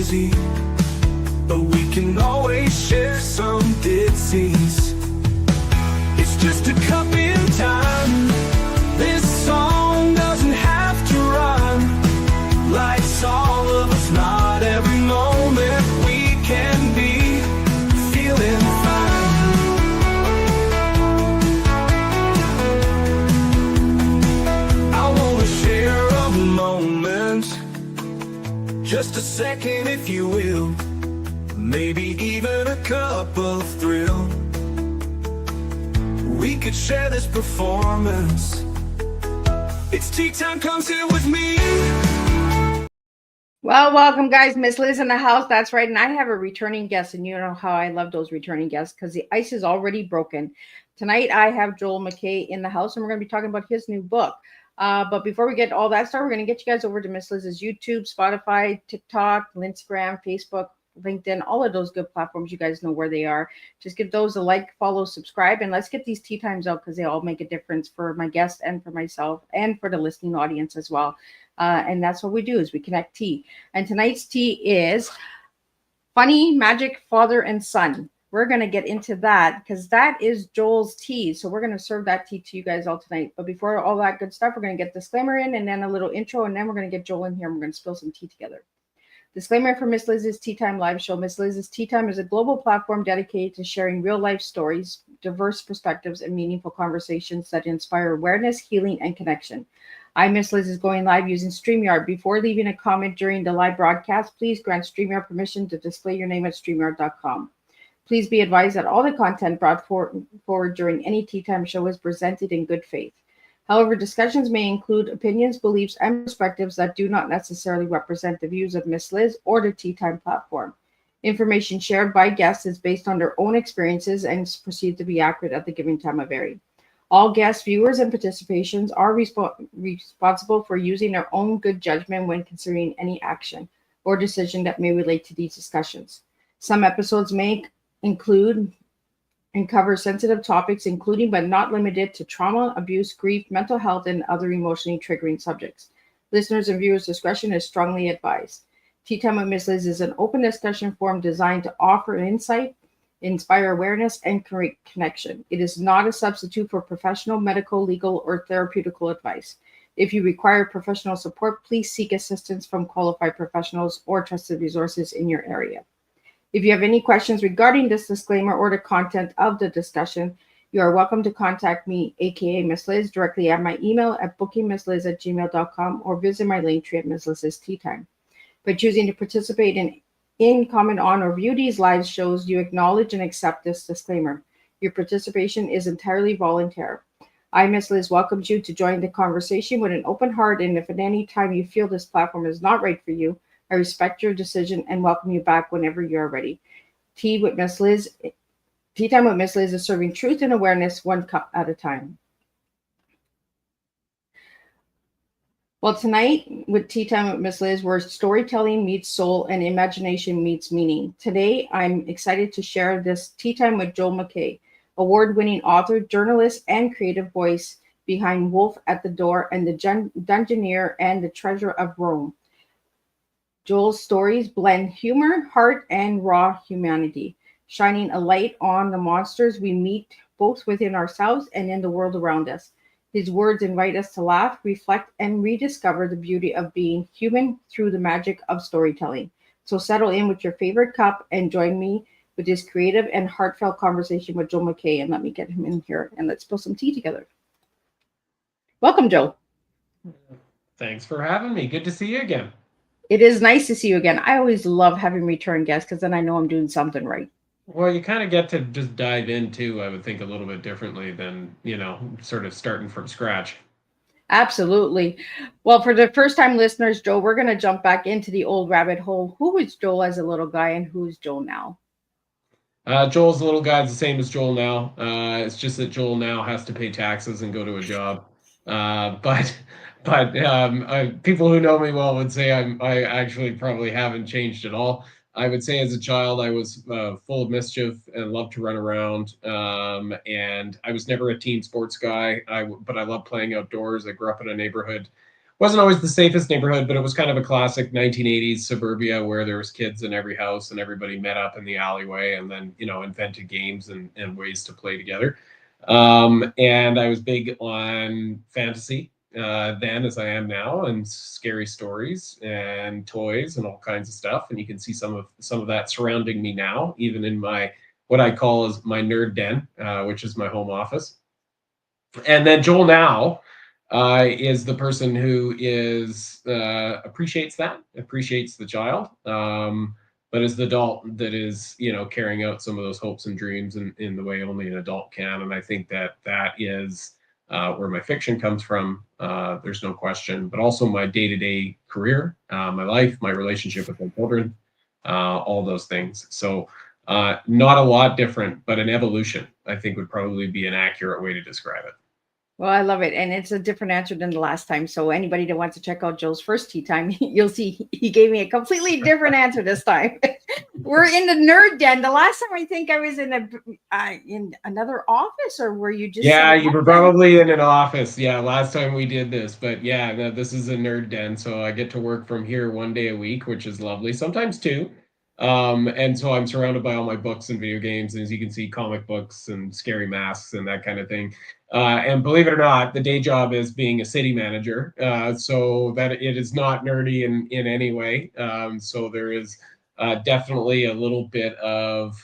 busy, but we can always share some ditzies. It's just a cup in time. This song doesn't have to rhyme. Life's all of us, not every moment we can be feeling fine. I wanna share a moment, just a second if you will, maybe even a cup of thrill. We could share this performance. It's tea time, come sit with me. Well, welcome guys. Miss Liz in the house. That's right. And I have a returning guest, and you know how I love those returning guests because the ice is already broken. Tonight I have Joel McKay in the house, and we're going to be talking about his new book. But before we get all that started, we're going to get you guys over to Miss Liz's YouTube, Spotify, TikTok, Instagram, Facebook, LinkedIn, all of those good platforms. You guys know where they are. Just give those a like, follow, subscribe, and let's get these tea times out because they all make a difference for my guests and for myself and for the listening audience as well. And that's what we do, is we connect tea. And tonight's tea is Funny Magic Father and Son. We're going to get into that because that is Joel's tea. So we're going to serve that tea to you guys all tonight. But before all that good stuff, we're going to get disclaimer in and then a little intro, and then we're going to get Joel in here and we're going to spill some tea together. Disclaimer for Miss Liz's Tea Time live show. Miss Liz's Tea Time is a global platform dedicated to sharing real life stories, diverse perspectives, and meaningful conversations that inspire awareness, healing, and connection. I, Miss Liz, is going live using StreamYard. Before leaving a comment during the live broadcast, please grant StreamYard permission to display your name at StreamYard.com. Please be advised that all the content brought forward during any Tea Time show is presented in good faith. However, discussions may include opinions, beliefs, and perspectives that do not necessarily represent the views of Miss Liz or the Tea Time platform. Information shared by guests is based on their own experiences and is perceived to be accurate at the given time of airing. All guests, viewers, and participations are responsible for using their own good judgment when considering any action or decision that may relate to these discussions. Some episodes may include and cover sensitive topics, including but not limited to trauma, abuse, grief, mental health, and other emotionally triggering subjects. Listeners' and viewers' discretion is strongly advised. Tea Time with Miss Liz is an open discussion forum designed to offer insight, inspire awareness, and create connection. It is not a substitute for professional, medical, legal, or therapeutical advice. If you require professional support, please seek assistance from qualified professionals or trusted resources in your area. If you have any questions regarding this disclaimer or the content of the discussion, you are welcome to contact me, aka Miss Liz, directly at my email at bookingmissliz@gmail.com or visit my link tree at Miss Liz's Tea Time. By choosing to participate in, comment on, or view these live shows, you acknowledge and accept this disclaimer. Your participation is entirely voluntary. I, Miss Liz, welcomes you to join the conversation with an open heart, and if at any time you feel this platform is not right for you, I respect your decision and welcome you back whenever you are ready. Tea with Miss Liz, Tea Time with Miss Liz is serving truth and awareness one cup at a time. Well, tonight with Tea Time with Miss Liz, where storytelling meets soul and imagination meets meaning. Today, I'm excited to share this Tea Time with Joel McKay, award-winning author, journalist, and creative voice behind Wolf at the Door and the Dungeoneer and the Treasure of Roan. Joel's stories blend humor, heart, and raw humanity, shining a light on the monsters we meet both within ourselves and in the world around us. His words invite us to laugh, reflect, and rediscover the beauty of being human through the magic of storytelling. So settle in with your favorite cup and join me with this creative and heartfelt conversation with Joel McKay. And let me get him in here and let's spill some tea together. Welcome, Joel. Thanks for having me. Good to see you again. It is nice to see you again. I always love having return guests because then I know I'm doing something right. Well, you kind of get to just dive into, I would think, a little bit differently than, sort of starting from scratch. Absolutely. Well, for the first-time listeners, Joel, we're going to jump back into the old rabbit hole. Who was Joel as a little guy and who's Joel now? Joel's the little guy's the same as Joel now. It's just that Joel now has to pay taxes and go to a job. But people who know me well would say I actually probably haven't changed at all. I would say as a child, I was full of mischief and loved to run around. And I was never a team sports guy, but I loved playing outdoors. I grew up in a neighborhood wasn't always the safest neighborhood, but it was kind of a classic 1980s suburbia where there was kids in every house and everybody met up in the alleyway and then, you know, invented games and ways to play together. And I was big on fantasy then as I am now, and scary stories and toys and all kinds of stuff. And you can see some of that surrounding me now, even in my what I call is my nerd den, which is my home office. And then Joel now is the person who is appreciates the child, but is the adult that is, you know, carrying out some of those hopes and dreams in the way only an adult can. And I think that is where my fiction comes from. There's no question, but also my day-to-day career, my life, my relationship with my children, all those things. So not a lot different, but an evolution, I think, would probably be an accurate way to describe it. Well, I love it. And it's a different answer than the last time. So anybody that wants to check out Joel's first tea time, you'll see he gave me a completely different answer this time. We're in the nerd den. The last time I think I was in another office, or were you just? Yeah, you were probably in an office. Yeah, last time we did this, but yeah, no, this is a nerd den. So I get to work from here 1 day a week, which is lovely. Sometimes two. And so I'm surrounded by all my books and video games, and as you can see, comic books and scary masks and that kind of thing. And believe it or not, the day job is being a city manager, so that it is not nerdy in any way. So there is definitely a little bit of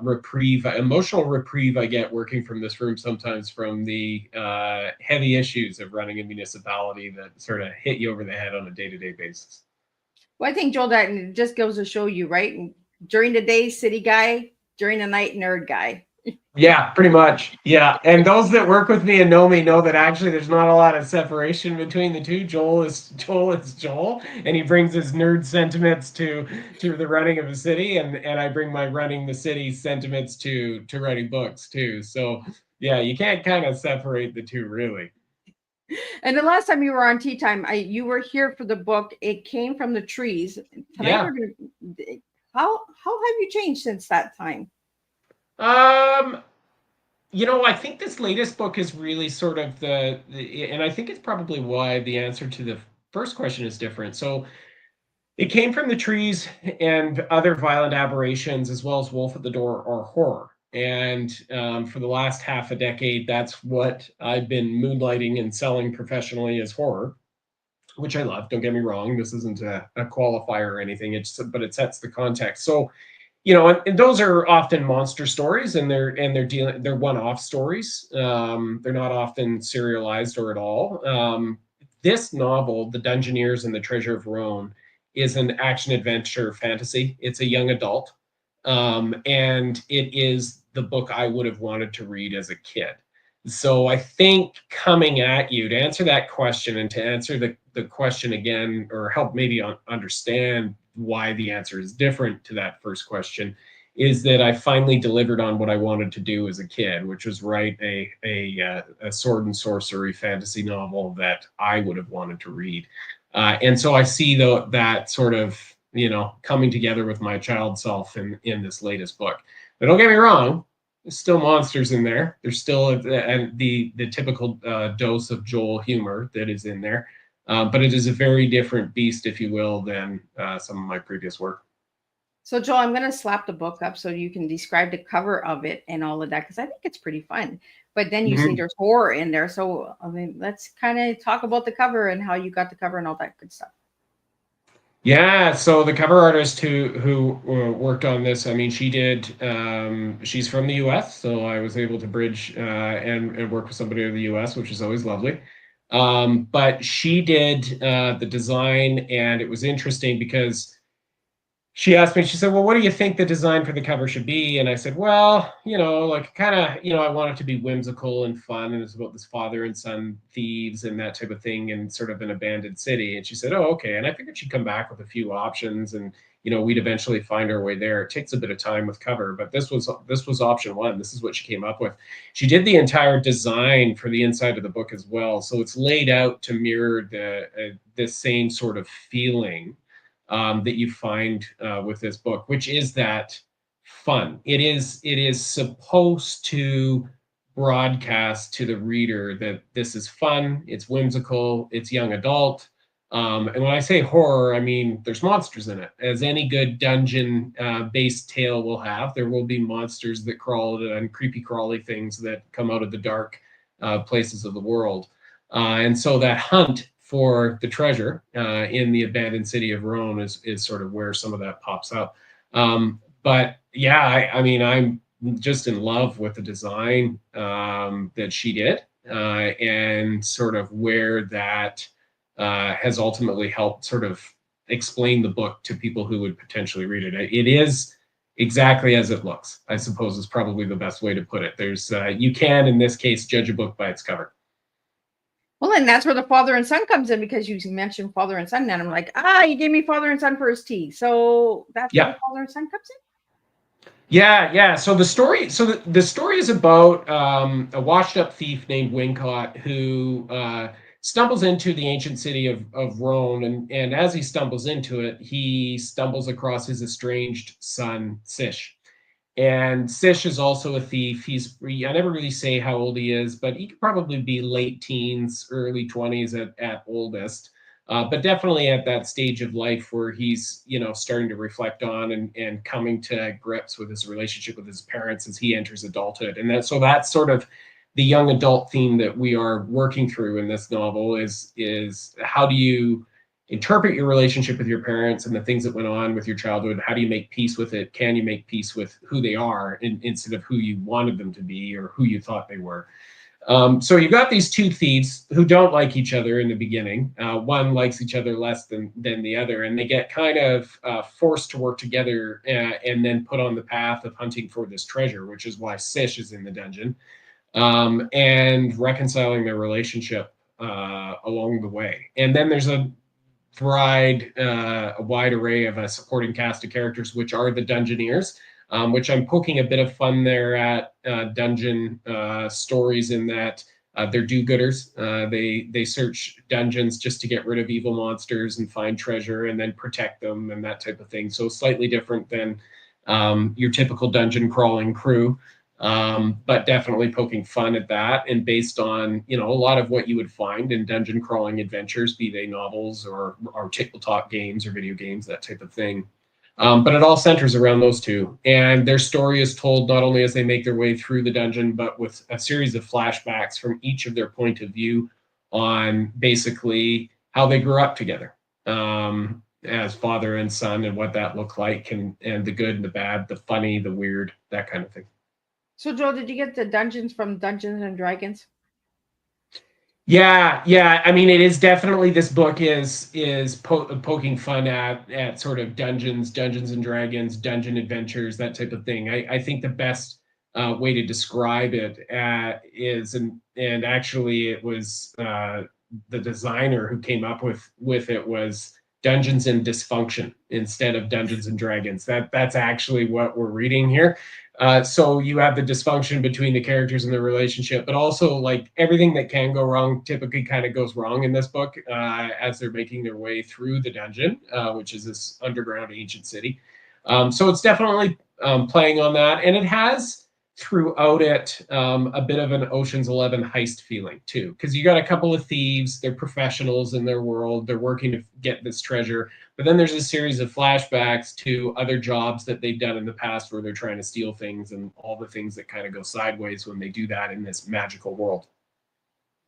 reprieve, emotional reprieve I get working from this room sometimes from the heavy issues of running a municipality that sort of hit you over the head on a day-to-day basis. Well, I think, Joel, that just goes to show you, right? During the day, city guy, during the night, nerd guy. Yeah, pretty much. Yeah. And those that work with me and know me know that actually there's not a lot of separation between the two. Joel is Joel, and he brings his nerd sentiments to the running of a city, and I bring my running the city sentiments to writing books too. So yeah, you can't kind of separate the two really. And the last time you were on Tea Time, you were here for the book. It came from the trees. Tonight, Yeah. How have you changed since that time? You know, I think this latest book is really sort of and I think it's probably why the answer to the first question is different. So it came from the trees and other violent aberrations, as well as Wolf at the Door or horror. And for the last half a decade, that's what I've been moonlighting and selling professionally as horror, which I love. Don't get me wrong. This isn't a qualifier or anything. But it sets the context. So, you know, and those are often monster stories, and they're one-off stories. They're not often serialized or at all. This novel, The Dungeoneers and the Treasure of Roan, is an action adventure fantasy. It's a young adult, and it is the book I would have wanted to read as a kid. So I think coming at you to answer that question and to answer the question again, or help maybe understand why the answer is different to that first question, is that I finally delivered on what I wanted to do as a kid, which was write a sword and sorcery fantasy novel that I would have wanted to read. And so I see that sort of, you know, coming together with my child self in this latest book. But don't get me wrong, there's still monsters in there. There's still the typical dose of Joel humor that is in there. But it is a very different beast, if you will, than some of my previous work. So, Joel, I'm going to slap the book up so you can describe the cover of it and all of that, because I think it's pretty fun. But then you say there's horror in there. So, I mean, let's kind of talk about the cover and how you got the cover and all that good stuff. Yeah, so the cover artist who worked on this, I mean, she did. She's from the U.S., so I was able to bridge and work with somebody in the U.S., which is always lovely. But she did the design, and it was interesting because she asked me, she said, well, what do you think the design for the cover should be? And I said, well, you know, like kind of, you know, I want it to be whimsical and fun. And it's about this father and son thieves and that type of thing and sort of an abandoned city. And she said, oh, okay. And I figured she'd come back with a few options and, you know, we'd eventually find our way there. It takes a bit of time with cover, but this was option one. This is what she came up with. She did the entire design for the inside of the book as well. So it's laid out to mirror the same sort of feeling that you find with this book, which is that fun. It is supposed to broadcast to the reader that this is fun, it's whimsical, it's young adult. And when I say horror, I mean there's monsters in it. As any good dungeon-based tale will have, there will be monsters that crawl and creepy crawly things that come out of the dark places of the world. And so that hunt for the treasure in the abandoned city of Roan is sort of where some of that pops up. But yeah, I mean, I'm just in love with the design that she did and sort of where that has ultimately helped sort of explain the book to people who would potentially read it. It is exactly as it looks, I suppose, is probably the best way to put it. There's you can, in this case, judge a book by its cover. Well, and that's where the father and son comes in, because you mentioned father and son, and I'm like, you gave me father and son for his tea. So that's where the father and son comes in? Yeah. So the story is about a washed-up thief named Wincott who stumbles into the ancient city of Roan, and as he stumbles into it, he stumbles across his estranged son, Sish. And Sish is also a thief. I never really say how old he is, but he could probably be late teens, early 20s at oldest. But definitely at that stage of life where he's, starting to reflect on and coming to grips with his relationship with his parents as he enters adulthood. And that's sort of the young adult theme that we are working through in this novel is how do you interpret your relationship with your parents and the things that went on with your childhood? How do you make peace with it? Can you make peace with who they are instead of who you wanted them to be or who you thought they were? So you've got these two thieves who don't like each other in the beginning. One likes each other less than the other, and they get kind of forced to work together and then put on the path of hunting for this treasure, which is why Sish is in the dungeon, and reconciling their relationship along the way. And then there's a wide array of a supporting cast of characters, which are the Dungeoneers, which I'm poking a bit of fun there at dungeon stories in that they're do-gooders. They search dungeons just to get rid of evil monsters and find treasure and then protect them and that type of thing. So slightly different than your typical dungeon crawling crew. But definitely poking fun at that and based on, a lot of what you would find in dungeon crawling adventures, be they novels or tabletop games or video games, that type of thing. But it all centers around those two. And their story is told not only as they make their way through the dungeon, but with a series of flashbacks from each of their point of view on basically how they grew up together as father and son and what that looked like and the good and the bad, the funny, the weird, that kind of thing. So, Joel, did you get the dungeons from Dungeons and Dragons? Yeah. I mean, it is definitely, this book is poking fun at sort of Dungeons and Dragons, dungeon adventures, that type of thing. I think the best way to describe it is, and actually it was the designer who came up with it was Dungeons and Dysfunction instead of Dungeons and Dragons. That's actually what we're reading here. So you have the dysfunction between the characters and the relationship, but also like everything that can go wrong typically kind of goes wrong in this book as they're making their way through the dungeon, which is this underground ancient city. So it's definitely playing on that. And it has throughout it a bit of an Ocean's 11 heist feeling too, because you got a couple of thieves, they're professionals in their world, they're working to get this treasure, but then there's a series of flashbacks to other jobs that they've done in the past where they're trying to steal things and all the things that kind of go sideways when they do that in this magical world.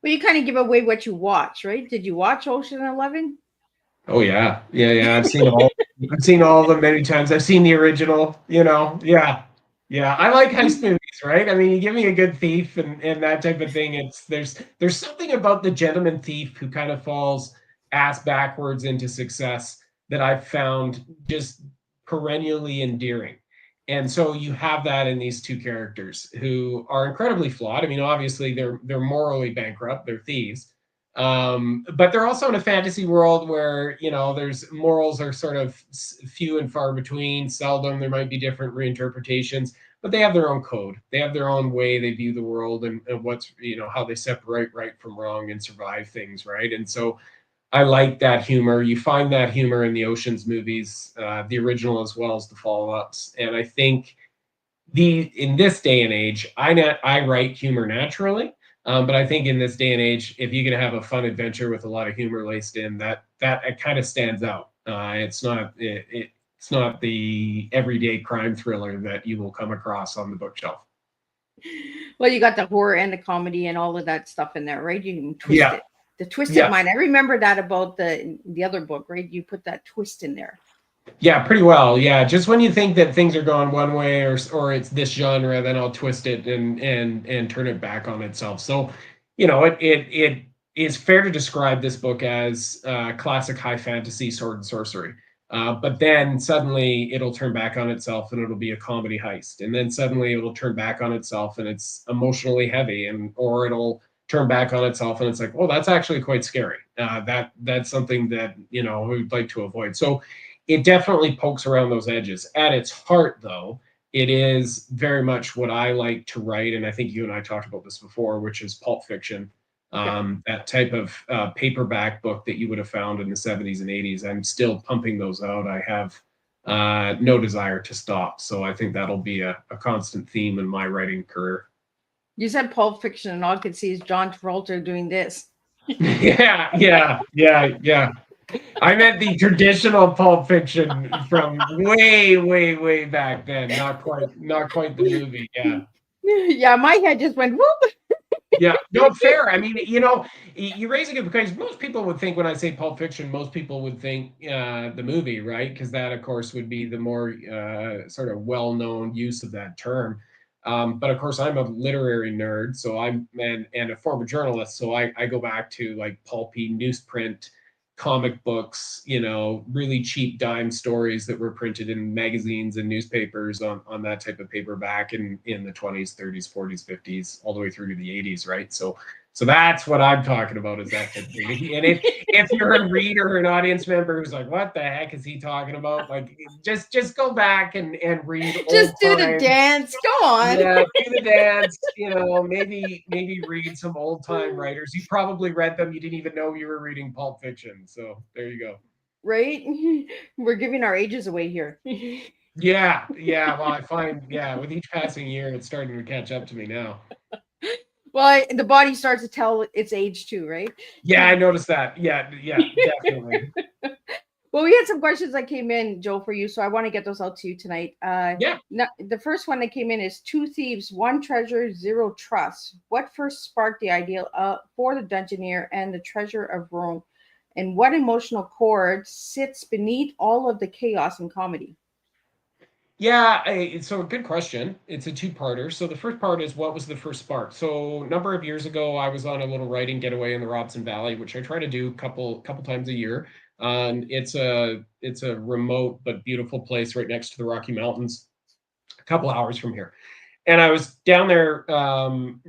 Well, you kind of give away what you watch, right? Did you watch Ocean 11? Oh yeah. I've seen all of them many times. I've seen the original, Yeah, I like heist movies, right? I mean, you give me a good thief and that type of thing. There's something about the gentleman thief who kind of falls ass backwards into success that I've found just perennially endearing. And so you have that in these two characters who are incredibly flawed. I mean, obviously they're morally bankrupt, they're thieves. But they're also in a fantasy world where, there's morals are sort of few and far between, seldom. There might be different reinterpretations, but they have their own code. They have their own way they view the world and what's, how they separate right from wrong and survive things, right? And so I like that humor. You find that humor in the Ocean's movies, the original as well as the follow-ups. And I think in this day and age, I write humor naturally. But I think in this day and age, if you can have a fun adventure with a lot of humor laced in, that it kind of stands out. It's not the everyday crime thriller that you will come across on the bookshelf. Well, you got the horror and the comedy and all of that stuff in there, right? You can twist Yeah. it. The twisted Yeah. mind. I remember that about the other book, right? You put that twist in there. Yeah, pretty well. Yeah, just when you think that things are going one way or it's this genre, then I'll twist it and turn it back on itself. So, it is fair to describe this book as classic high fantasy sword and sorcery. But then suddenly it'll turn back on itself and it'll be a comedy heist. And then suddenly it'll turn back on itself and it's emotionally heavy, or it'll turn back on itself and it's like, well, that's actually quite scary. That's something that, we'd like to avoid. So it definitely pokes around those edges. At its heart, though, it is very much what I like to write, and I think you and I talked about this before, which is pulp fiction. That type of paperback book that you would have found in the 70s and 80s. I'm still pumping those out. I have no desire to stop. So I think that'll be a constant theme in my writing career. You said pulp fiction, and all I could see is John Travolta doing this. Yeah. I meant the traditional pulp fiction from way, way, way back then. Not quite the movie. Yeah. Yeah, my head just went whoop. Yeah, no, fair. I mean, you raise a good point, because most people would think when I say Pulp Fiction, most people would think the movie, right? Because that, of course, would be the more sort of well-known use of that term. But of course, I'm a literary nerd, so and a former journalist, so I go back to like pulpy newsprint comic books, really cheap dime stories that were printed in magazines and newspapers on that type of paperback in the 20s, 30s, 40s, 50s, all the way through to the 80s, right? So that's what I'm talking about, is that type of thing. And if you're a reader or an audience member who's like, what the heck is he talking about? Like, just go back and read. Just do the dance. Go on. Yeah, do the dance. Maybe read some old time writers. You probably read them. You didn't even know you were reading Pulp Fiction. So there you go. Right? We're giving our ages away here. Yeah. Well, I find, with each passing year, it's starting to catch up to me now. Well, the body starts to tell its age too, right? Yeah, I noticed that. Yeah, definitely. Well, we had some questions that came in, Joe, for you, so I want to get those out to you tonight. The first one that came in is 2 thieves, 1 treasure, 0 trust. What first sparked the idea for the Dungeoneer and the Treasure of Roan? And what emotional chord sits beneath all of the chaos and comedy? Yeah, so a good question. It's a 2-parter. So the first part is, what was the first spark? So a number of years ago, I was on a little writing getaway in the Robson Valley, which I try to do a couple times a year. It's a remote but beautiful place right next to the Rocky Mountains, a couple hours from here. And I was down there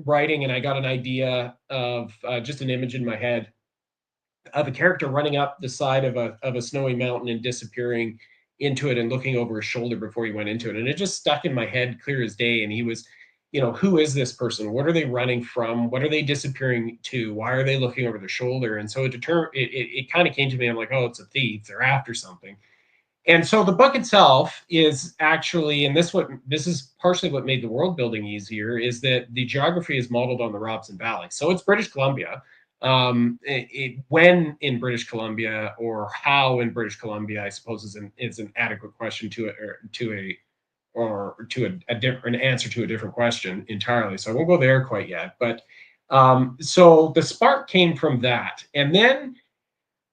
writing, and I got an idea of just an image in my head of a character running up the side of a snowy mountain and disappearing into it and looking over his shoulder before he went into it. And it just stuck in my head clear as day. And he was, who is this person? What are they running from? What are they disappearing to? Why are they looking over their shoulder? And so it kind of came to me. I'm like, oh, it's a thief. They're after something. And so the book itself is actually, and this is partially what made the world building easier, is that the geography is modeled on the Robson Valley. So it's British Columbia. When in British Columbia, or how in British Columbia, I suppose is an adequate question a different answer to a different question entirely. So I won't go there quite yet. But so the spark came from that, and then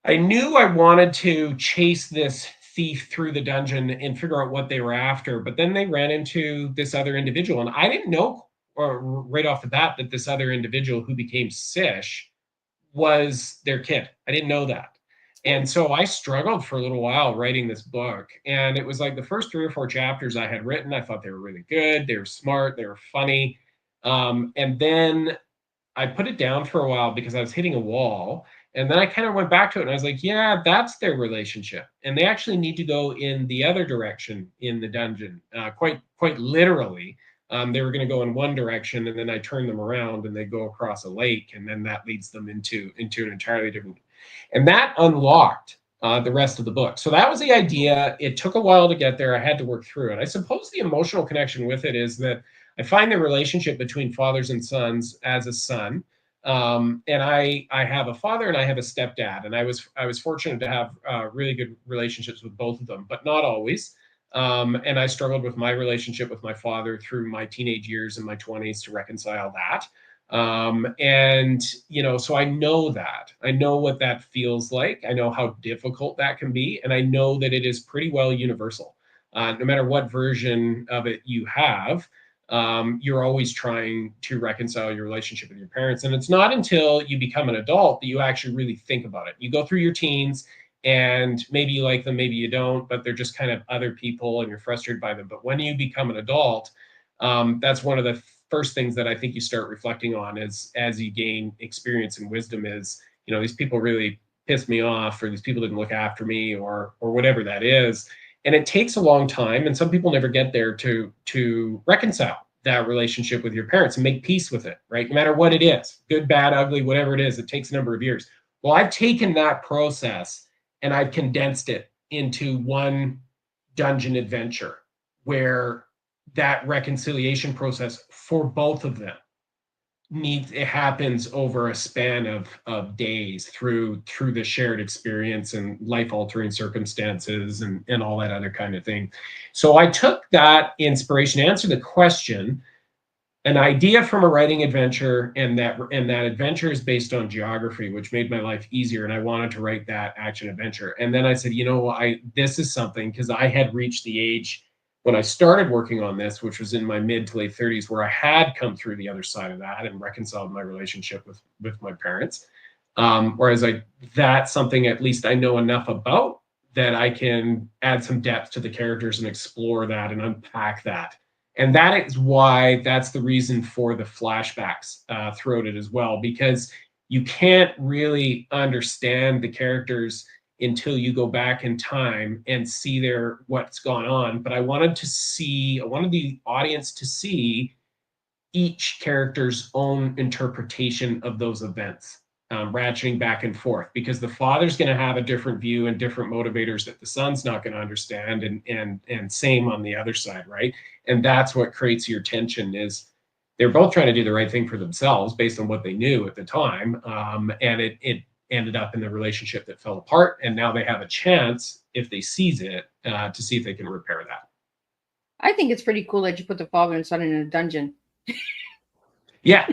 I knew I wanted to chase this thief through the dungeon and figure out what they were after. But then they ran into this other individual, and I didn't know right off the bat that this other individual who became Sish was their kid. I didn't know that. And so I struggled for a little while writing this book. And it was like the first 3 or 4 chapters I had written, I thought they were really good. They were smart. They were funny. And then I put it down for a while because I was hitting a wall. And then I kind of went back to it and I was like, yeah, that's their relationship. And they actually need to go in the other direction in the dungeon, quite literally. They were going to go in one direction, and then I turned them around and they go across a lake, and then that leads them into an entirely different. And that unlocked the rest of the book. So that was the idea. It took a while to get there. I had to work through it. I suppose the emotional connection with it is that I find the relationship between fathers and sons as a son. And I have a father and I have a stepdad, and I was fortunate to have really good relationships with both of them, but not always. And I struggled with my relationship with my father through my teenage years and my 20s to reconcile that. And, you know, so I know that. I know what that feels like. I know how difficult that can be. And I know that it is pretty well universal. No matter what version of it you have, you're always trying to reconcile your relationship with your parents. And it's not until you become an adult that you actually really think about it. You go through your teens and maybe you like them, maybe you don't, but they're just kind of other people and you're frustrated by them. But when you become an adult, that's one of the first things that I think you start reflecting on is as you gain experience and wisdom is, you know, these people really pissed me off, or these people didn't look after me, or whatever that is. And it takes a long time, and some people never get there to reconcile that relationship with your parents and make peace with it, right? No matter what it is, good, bad, ugly, whatever it is, it takes a number of years. Well, I've taken that process and I've condensed it into one dungeon adventure where that reconciliation process for both of them it happens over a span of days through the shared experience and life altering circumstances and all that other kind of thing. So I took that inspiration to answer the question, an idea from a writing adventure, and that adventure is based on geography, which made my life easier, and I wanted to write that action adventure. And then I said, you know, this is something, because I had reached the age when I started working on this, which was in my mid to late 30s, where I had come through the other side of that and reconciled my relationship with my parents. Whereas that's something at least I know enough about that I can add some depth to the characters and explore that and unpack that. And that is why that's the reason for the flashbacks throughout it as well, because you can't really understand the characters until you go back in time and see what's gone on. But I wanted the audience to see each character's own interpretation of those events, ratcheting back and forth, because the father's going to have a different view and different motivators that the son's not going to understand, and same on the other side, right? And that's what creates your tension, is they're both trying to do the right thing for themselves based on what they knew at the time, and it ended up in the relationship that fell apart, and now they have a chance, if they seize it, to see if they can repair that. I think it's pretty cool that you put the father and son in a dungeon. Yeah.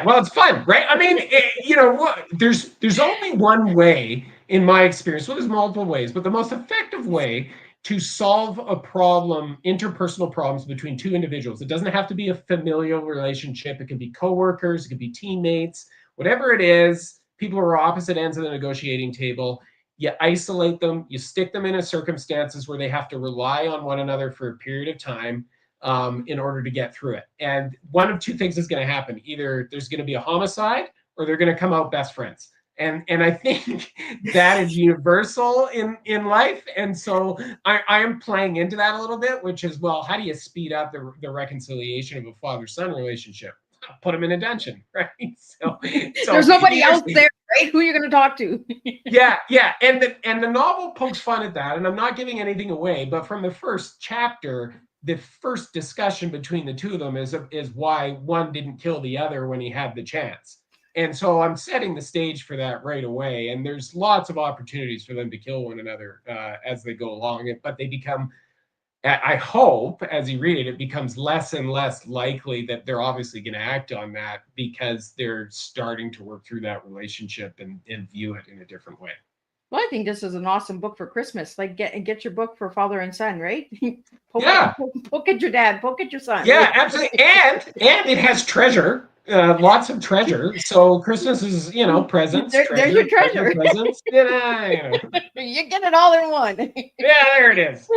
Well, it's fun, right? I mean, you know what? There's only one way, in my experience. Well, there's multiple ways, but the most effective way to solve a problem, interpersonal problems between two individuals. It doesn't have to be a familial relationship. It could be coworkers. It could be teammates. Whatever it is, people who are opposite ends of the negotiating table. You isolate them. You stick them in circumstances where they have to rely on one another for a period of time. In order to get through it. And one of two things is going to happen. Either there's going to be a homicide, or they're going to come out best friends. And I think that is universal in life. And so I am playing into that a little bit, which is, well, how do you speed up the reconciliation of a father-son relationship? Put them in a dungeon, right? So there's nobody else there, right? Who are you going to talk to? Yeah. And the novel pokes fun at that. And I'm not giving anything away, but from the first chapter, the first discussion between the two of them is why one didn't kill the other when he had the chance. And so I'm setting the stage for that right away. And there's lots of opportunities for them to kill one another as they go along. But they become, I hope, as you read it, it becomes less and less likely that they're obviously going to act on that, because they're starting to work through that relationship and view it in a different way. Well, I think this is an awesome book for Christmas. Like, get your book for father and son, right? Poke at your dad, poke at your son. Yeah, absolutely. And it has treasure, lots of treasure. So Christmas is, you know, presents. There's your treasure. Presents. Yeah, You get it all in one. Yeah, there it is.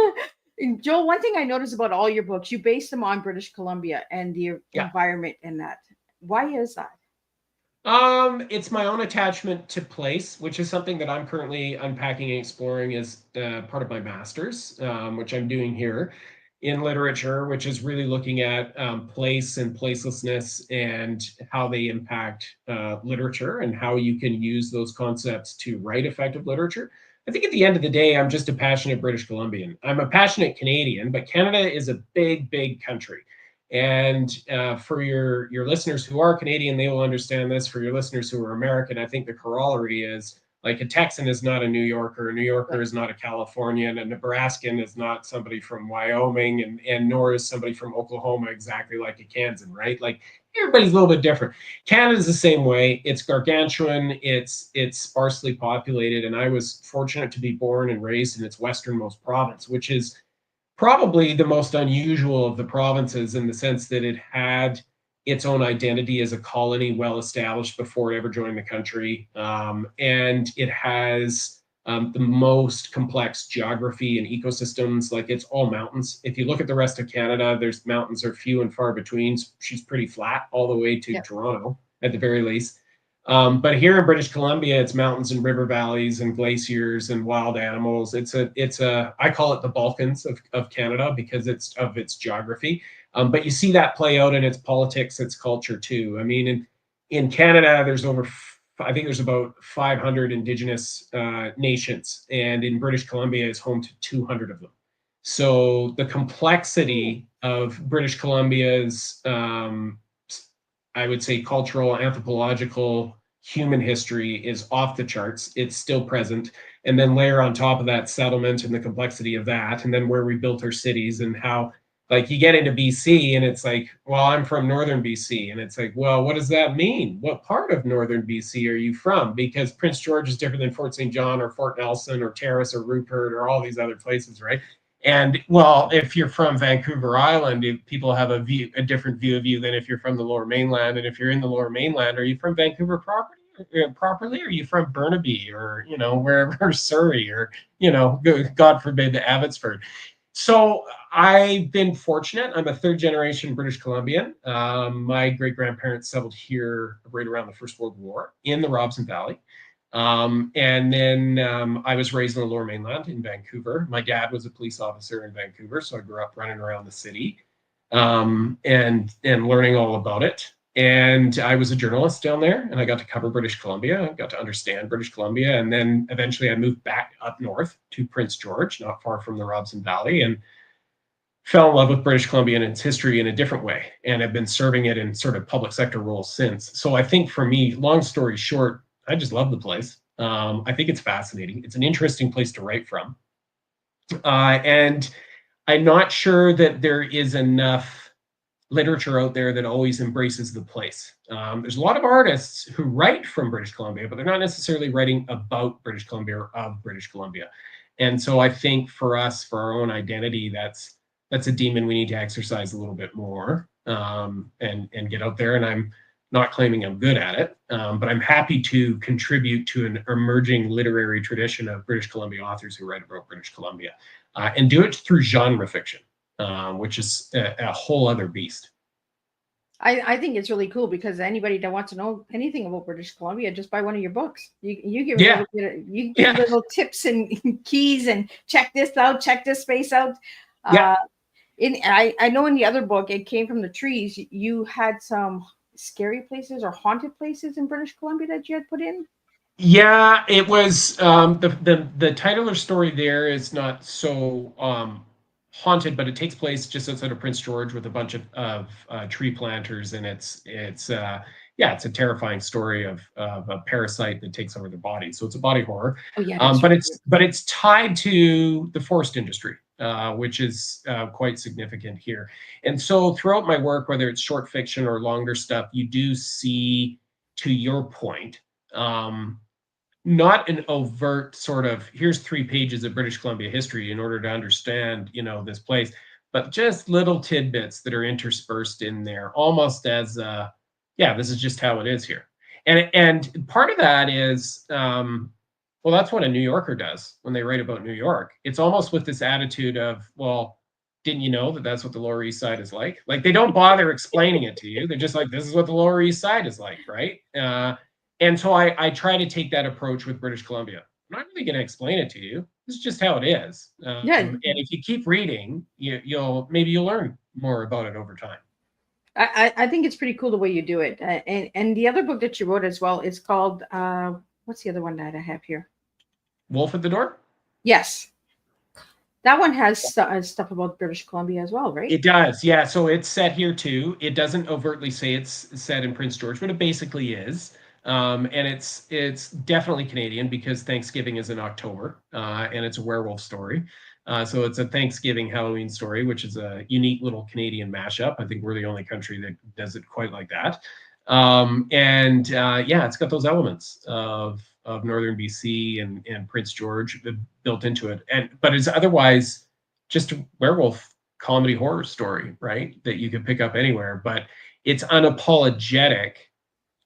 Joel, one thing I noticed about all your books, you base them on British Columbia and the environment in that. Why is that? It's my own attachment to place, which is something that I'm currently unpacking and exploring as part of my master's, which I'm doing here in literature, which is really looking at place and placelessness and how they impact literature and how you can use those concepts to write effective literature. I think at the end of the day, I'm just a passionate British Columbian. I'm a passionate Canadian, but Canada is a big, big country. And for your listeners who are Canadian, they will understand this. For your listeners who are American, I think the corollary is like a Texan is not a New Yorker is not a Californian, a Nebraskan is not somebody from Wyoming, and nor is somebody from Oklahoma exactly like a Kansan, right? Like everybody's a little bit different. Canada's the same way. It's gargantuan. It's sparsely populated, and I was fortunate to be born and raised in its westernmost province, which is probably the most unusual of the provinces in the sense that it had its own identity as a colony well established before it ever joined the country. And it has the most complex geography and ecosystems. Like it's all mountains. If you look at the rest of Canada, there's mountains are few and far between. She's pretty flat all the way to Toronto at the very least. But here in British Columbia, it's mountains and river valleys and glaciers and wild animals. I call it the Balkans of Canada because it's of its geography. But you see that play out in its politics, its culture too. I mean, in Canada, I think there's about 500 Indigenous nations, and in British Columbia is home to 200 of them. So the complexity of British Columbia's, I would say, cultural, anthropological, human history is off the charts. It's still present. And then layer on top of that settlement and the complexity of that, and then where we built our cities and how, like, you get into BC and it's like, well, I'm from northern BC. And it's like, well, what does that mean? What part of northern BC are you from? Because Prince George is different than Fort St. John or Fort Nelson or Terrace or Rupert or all these other places, right? And well, if you're from Vancouver Island, people have a different view of you than if you're from the Lower Mainland. And if you're in the Lower Mainland, are you from Vancouver properly? Or are you from Burnaby or, wherever, Surrey or, God forbid, the Abbotsford? So I've been fortunate. I'm a third generation British Columbian. My great grandparents settled here right around the First World War in the Robson Valley. And then I was raised in the Lower Mainland in Vancouver. My dad was a police officer in Vancouver, so I grew up running around the city and learning all about it. And I was a journalist down there, and I got to cover British Columbia. I got to understand British Columbia, and then eventually I moved back up north to Prince George, not far from the Robson Valley, and fell in love with British Columbia and its history in a different way, and have been serving it in sort of public sector roles since. So I think for me, long story short, I just love the place. I think it's fascinating. It's an interesting place to write from. And I'm not sure that there is enough literature out there that always embraces the place. There's a lot of artists who write from British Columbia, but they're not necessarily writing about British Columbia or of British Columbia. And so I think for us, for our own identity, that's a demon we need to exercise a little bit more and get out there. And I'm not claiming I'm good at it, but I'm happy to contribute to an emerging literary tradition of British Columbia authors who write about British Columbia and do it through genre fiction, which is a whole other beast. I think it's really cool because anybody that wants to know anything about British Columbia, just buy one of your books. You give little tips and keys and check this out, check this space out. I know in the other book, it came from the trees. You had some scary places or haunted places in British Columbia that you had put in. Yeah, it was the title or story there is not so haunted, but it takes place just outside of Prince George with a bunch of tree planters, and it's a terrifying story of a parasite that takes over the body. So it's a body horror. Oh, yeah, but it's tied to the forest industry, which is quite significant here. And so throughout my work, whether it's short fiction or longer stuff, you do see, to your point, not an overt sort of, here's 3 pages of British Columbia history in order to understand, this place, but just little tidbits that are interspersed in there, almost as, this is just how it is here. And part of that is, well, that's what a New Yorker does when they write about New York. It's almost with this attitude of, well, didn't you know that that's what the Lower East Side is like? Like, they don't bother explaining it to you. They're just like, this is what the Lower East Side is like, right? And so I try to take that approach with British Columbia. I'm not really going to explain it to you. This is just how it is. And if you keep reading, you'll learn more about it over time. I think it's pretty cool the way you do it. And the other book that you wrote as well is called, what's the other one that I have here? Wolf at the Door? Yes. That one has stuff about British Columbia as well, right? It does, yeah. So it's set here too. It doesn't overtly say it's set in Prince George, but it basically is. And it's definitely Canadian because Thanksgiving is in October, and it's a werewolf story. So it's a Thanksgiving Halloween story, which is a unique little Canadian mashup. I think we're the only country that does it quite like that. Yeah, it's got those elements of northern BC and Prince George built into it, but it's otherwise just a werewolf comedy horror story, right? That you can pick up anywhere, but it's unapologetic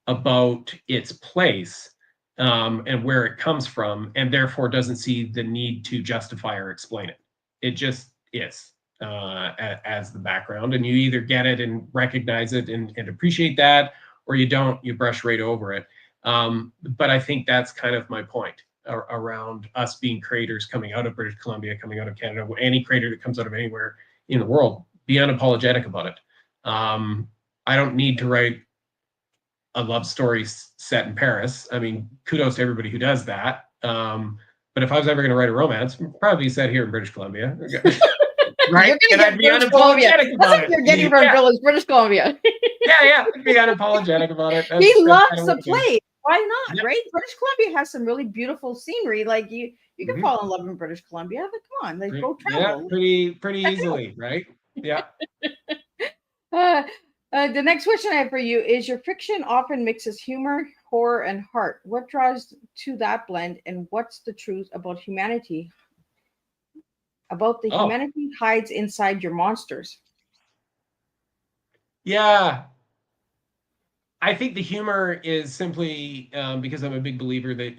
about its place, and where it comes from, and therefore doesn't see the need to justify or explain it. It just is, as the background, and you either get it and recognize it and appreciate that, or you don't, you brush right over it. But I think that's kind of my point around us being creators coming out of British Columbia, coming out of Canada. Any creator that comes out of anywhere in the world, be unapologetic about it. I don't need to write a love story set in Paris. I mean, kudos to everybody who does that. But if I was ever going to write a romance, it'd probably be set here in British Columbia. Right? And I'd be unapologetic about it. You're getting from British Columbia. Yeah, I'd be unapologetic about it. He loves the place. Why not? Yep. Right? British Columbia has some really beautiful scenery. Like you can fall in love in British Columbia. Like, come on, like go travel. Yeah, pretty easily, right? Yeah. The next question I have for you is: your fiction often mixes humor, horror, and heart. What draws to that blend, and what's the truth about humanity? Humanity hides inside your monsters. Yeah. I think the humor is simply because I'm a big believer that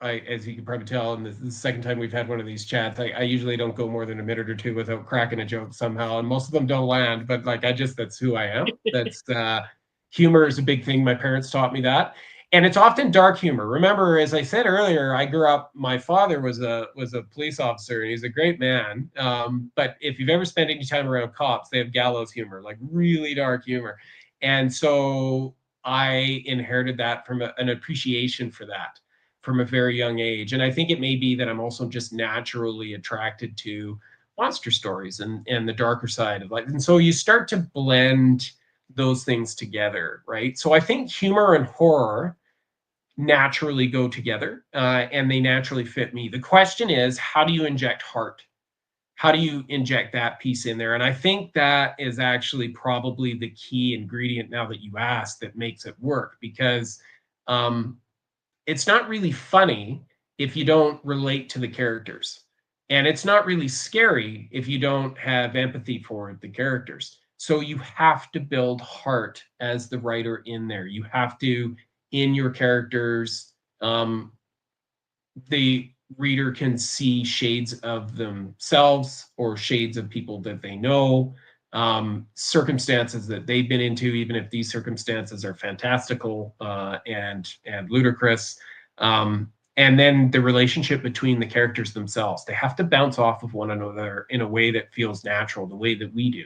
I as you can probably tell, and this is the second time we've had one of these chats, I usually don't go more than a minute or two without cracking a joke somehow, and most of them don't land, but like that's who I am. That's humor is a big thing. My parents taught me that. And it's often dark humor. Remember, as I said earlier, I grew up, my father was a police officer, and he's a great man. But if you've ever spent any time around cops, they have gallows humor, like really dark humor. And so I inherited that from an appreciation for that from a very young age. And I think it may be that I'm also just naturally attracted to monster stories and the darker side of life. And so you start to blend those things together, right? So I think humor and horror naturally go together, and they naturally fit me. The question is, how do you inject heart? How do you inject that piece in there? And I think that is actually probably the key ingredient, now that you asked, that makes it work, because it's not really funny if you don't relate to the characters. And it's not really scary if you don't have empathy for the characters. So you have to build heart as the writer in there. You have to, in your characters, the reader can see shades of themselves or shades of people that they know, circumstances that they've been into, even if these circumstances are fantastical and ludicrous. And then the relationship between the characters themselves. They have to bounce off of one another in a way that feels natural, the way that we do.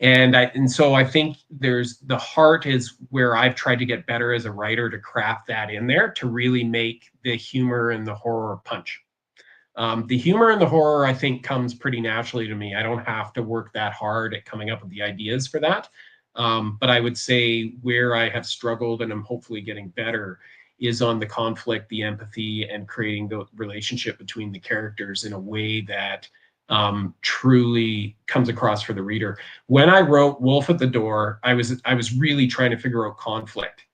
And so I think the heart is where I've tried to get better as a writer, to craft that in there, to really make the humor and the horror punch. The humor and the horror, I think, comes pretty naturally to me. I don't have to work that hard at coming up with the ideas for that. But I would say where I have struggled, and I'm hopefully getting better, is on the conflict, the empathy, and creating the relationship between the characters in a way that truly comes across for the reader. When I wrote Wolf at the Door, I was really trying to figure out conflict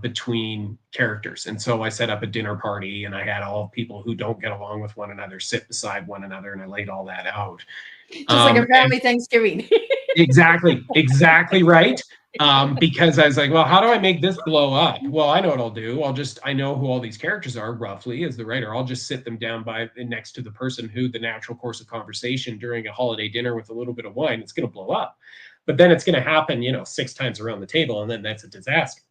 between characters. And so I set up a dinner party, and I had all people who don't get along with one another sit beside one another, and I laid all that out. Just like a family Thanksgiving. Exactly right. Because I was like, well, how do I make this blow up? Well, I know what I'll do. I know who all these characters are roughly as the writer. I'll just sit them down next to the person who the natural course of conversation during a holiday dinner with a little bit of wine, it's going to blow up. But then it's going to happen, 6 times around the table, and then that's a disaster.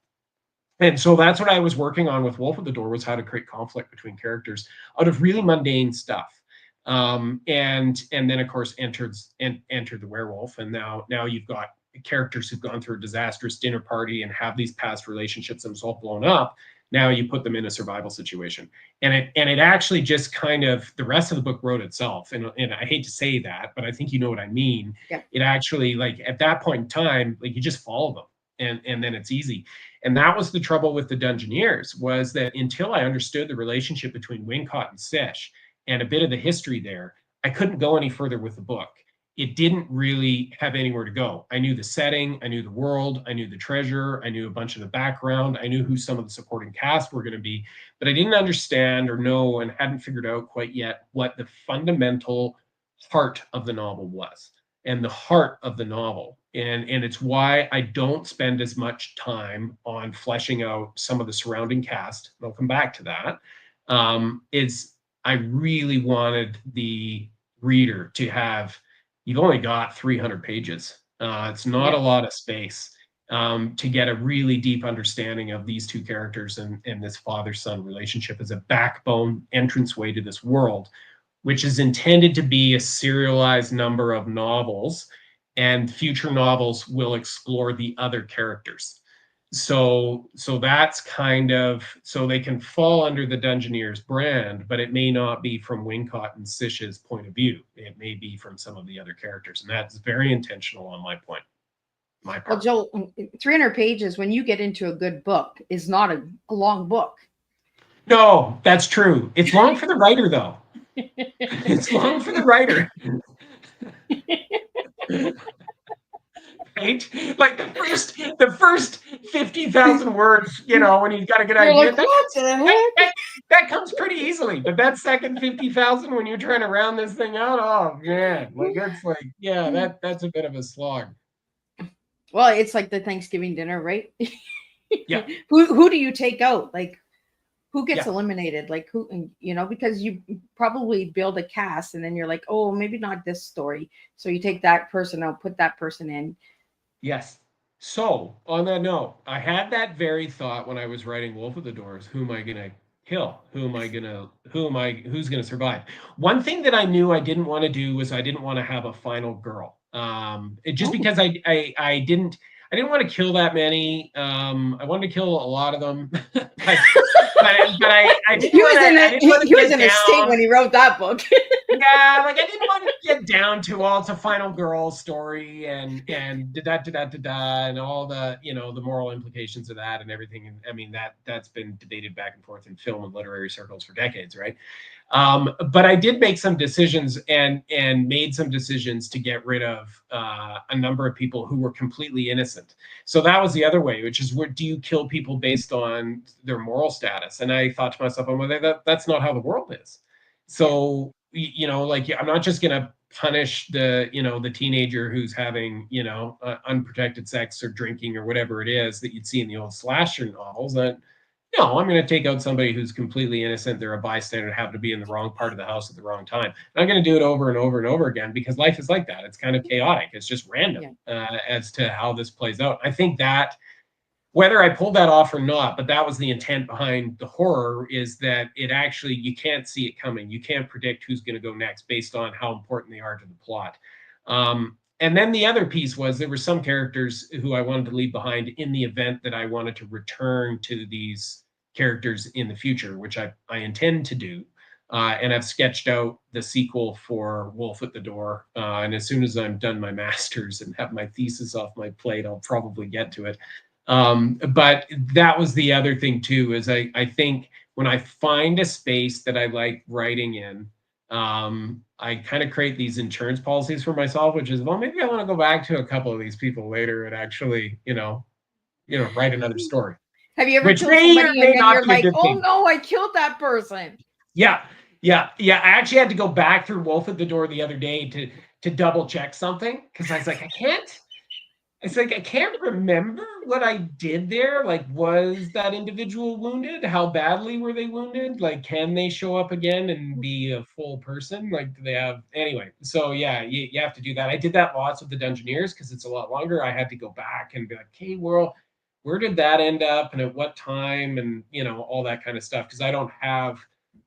And so that's what I was working on with Wolf at the Door, was how to create conflict between characters out of really mundane stuff. And then of course entered the werewolf, and now you've got characters who've gone through a disastrous dinner party and have these past relationships themselves blown up. Now you put them in a survival situation. And it actually just kind of, the rest of the book wrote itself. And I hate to say that, but I think you know what I mean. Yeah. It actually, like, at that point in time, like, you just follow them and then it's easy. And that was the trouble with the Dungeoneers, was that until I understood the relationship between Wincott and Sish and a bit of the history there, I couldn't go any further with the book. It didn't really have anywhere to go. I knew the setting, I knew the world, I knew the treasure, I knew a bunch of the background, I knew who some of the supporting cast were going to be, but I didn't understand or know and hadn't figured out quite yet what the fundamental heart of the novel was. And the heart of the novel, and it's why I don't spend as much time on fleshing out some of the surrounding cast, and I'll come back to that, is I really wanted the reader to have, you've only got 300 pages. It's not a lot of space to get a really deep understanding of these two characters and this father-son relationship as a backbone entranceway to this world, which is intended to be a serialized number of novels, and future novels will explore the other characters. So that's kind of, so they can fall under the Dungeoneers brand, but it may not be from Wincott and Sish's point of view. It may be from some of the other characters, and that's very intentional on my part. Well, Joel, 300 pages, when you get into a good book, is not a long book. No, that's true. It's long for the writer, though. It's long for the writer. Right? Like the first 50,000 words, you know, when you've got a good idea, like, what the heck? That comes pretty easily. But that second 50,000, when you're trying to round this thing out, oh man, like it's like, yeah, that's a bit of a slog. Well, it's like the Thanksgiving dinner, right? Yeah. Who do you take out? Like, who gets eliminated? Like, who, you know, because you probably build a cast and then you're like, oh, maybe not this story. So you take that person out, put that person in. Yes. So on that note, I had that very thought when I was writing Wolf of the Doors. Who am I going to kill? Who's going to survive? One thing that I knew I didn't want to do was I didn't want to have a final girl. Because I didn't want to kill that many. I wanted to kill a lot of them. but I didn't he was in a state when he wrote that book. Yeah, like I didn't want to get down to, well, it's a final girl story and and all the, you know, the moral implications of that and everything. And I mean, that's been debated back and forth in film and literary circles for decades, right? But I did make some decisions and made some decisions to get rid of a number of people who were completely innocent. So that was the other way, which is, do you kill people based on their moral status? And I thought to myself, well, that's not how the world is. So, you know, like, I'm not just going to punish the, you know, the teenager who's having, you know, unprotected sex or drinking or whatever it is that you'd see in the old slasher novels. No, I'm going to take out somebody who's completely innocent. They're a bystander, happened to be in the wrong part of the house at the wrong time. I'm going to do it over and over and over again, because life is like that. It's kind of chaotic. It's just random as to how this plays out. I think that, whether I pulled that off or not, but that was the intent behind the horror, is that it actually, you can't see it coming. You can't predict who's going to go next based on how important they are to the plot. And then the other piece was, there were some characters who I wanted to leave behind in the event that I wanted to return to these characters in the future, which I intend to do. And I've sketched out the sequel for Wolf at the Door. And as soon as I'm done my master's and have my thesis off my plate, I'll probably get to it. But that was the other thing too, is I think when I find a space that I like writing in, I kind of create these insurance policies for myself, which is, well, maybe I want to go back to a couple of these people later and actually, you know, write another story. Have you ever killed somebody and then you're like, oh no, I killed that person? Yeah. I actually had to go back through Wolf at the Door the other day to double check something, because I was like, I can't remember what I did there. Like, was that individual wounded? How badly were they wounded? Like, can they show up again and be a full person? Like, do they have, anyway. So yeah, you have to do that. I did that lots with the Dungeoneers because it's a lot longer. I had to go back and be like, okay, well, where did that end up and at what time, and, you know, all that kind of stuff. Because I don't have,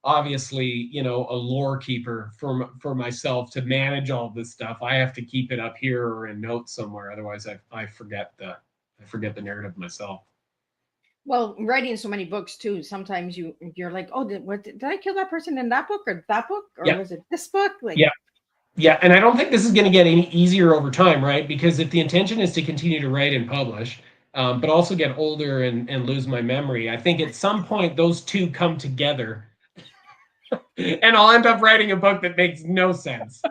obviously, you know, a lore keeper for myself to manage all this stuff. I have to keep it up here or in notes somewhere. Otherwise I forget the narrative myself. Well, writing so many books too, sometimes you're like, oh, did I kill that person in that book or that book, or Yeah, was it this book? Like, yeah, yeah. And I don't think this is going to get any easier over time, right? Because if the intention is to continue to write and publish, but also get older and lose my memory, I think at some point those two come together, and I'll end up writing a book that makes no sense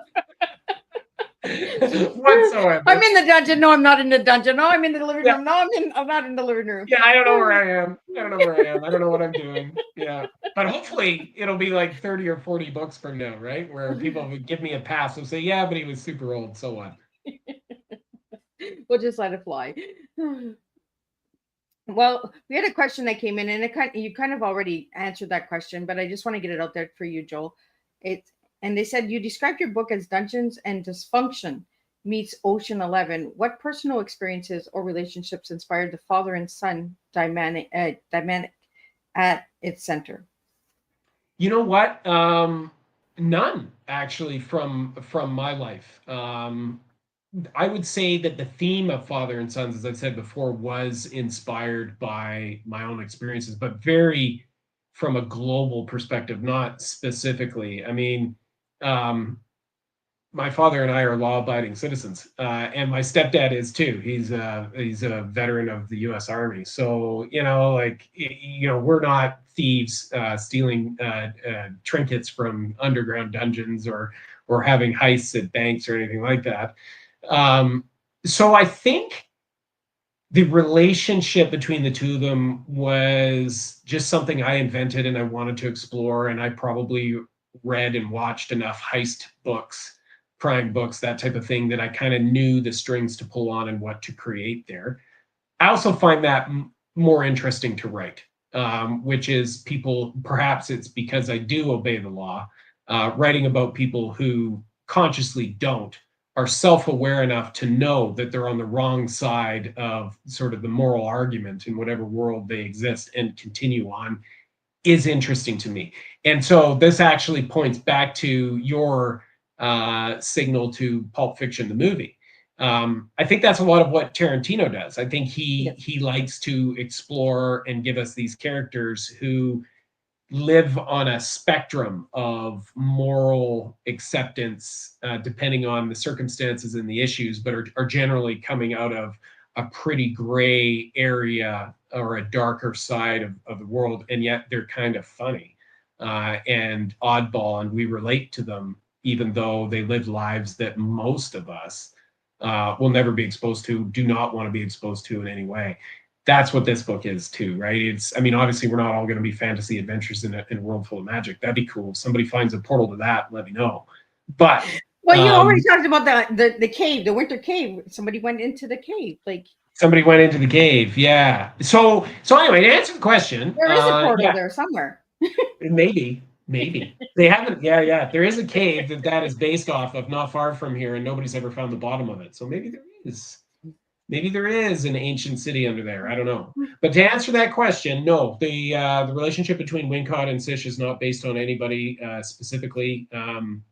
I'm whatsoever. in the dungeon. No, I'm not in the dungeon. No, I'm in the living Yeah, room. No, I'm not in the living room. yeah. I don't know where I am. I don't know where I am. I don't know what I'm doing. Yeah, but hopefully it'll be like 30 or 40 books from now, right? Where people would give me a pass and say, "Yeah, but he was super old. So what?" We'll just let it fly. Well, we had a question that came in, and you kind of already answered that question, but I just want to get it out there for you, Joel. It and they said you described your book as Dungeons and Dysfunction meets Ocean 11. What personal experiences or relationships inspired the father and son dynamic at its center? You know what? None actually from my life. I would say that the theme of Father and Sons, as I said before, was inspired by my own experiences, but very from a global perspective, not specifically. I mean, um, my father and I are law-abiding citizens, and my stepdad is too. He's a veteran of the U.S. Army, so we're not thieves stealing trinkets from underground dungeons or having heists at banks or anything like that. So I think the relationship between the two of them was just something I invented and I wanted to explore, and I probably read and watched enough heist books, crime books, that type of thing, that I kind of knew the strings to pull on and what to create there. I also find that more interesting to write, which is people, perhaps it's because I do obey the law, writing about people who consciously don't, are self-aware enough to know that they're on the wrong side of sort of the moral argument in whatever world they exist and continue on, is interesting to me. And so this actually points back to your signal to Pulp Fiction, the movie. I think that's a lot of what Tarantino does. I think he likes to explore and give us these characters who live on a spectrum of moral acceptance, depending on the circumstances and the issues, but are generally coming out of a pretty gray area or a darker side of the world, and yet they're kind of funny and oddball, and we relate to them, even though they live lives that most of us will never be exposed to, do not want to be exposed to in any way. That's what this book is too, right? I mean, obviously we're not all going to be fantasy adventures in a world full of magic. That'd be cool. If somebody finds a portal to that, let me know. But well, you already talked about the cave, the winter cave. Somebody went into the cave, like somebody went into the cave. Yeah. So anyway, to answer the question, there is a portal there somewhere. Maybe they haven't. Yeah. There is a cave that is based off of, not far from here, and nobody's ever found the bottom of it. So maybe there is. Maybe there is an ancient city under there. I don't know. But to answer that question, no, the relationship between Wincott and Sish is not based on anybody specifically.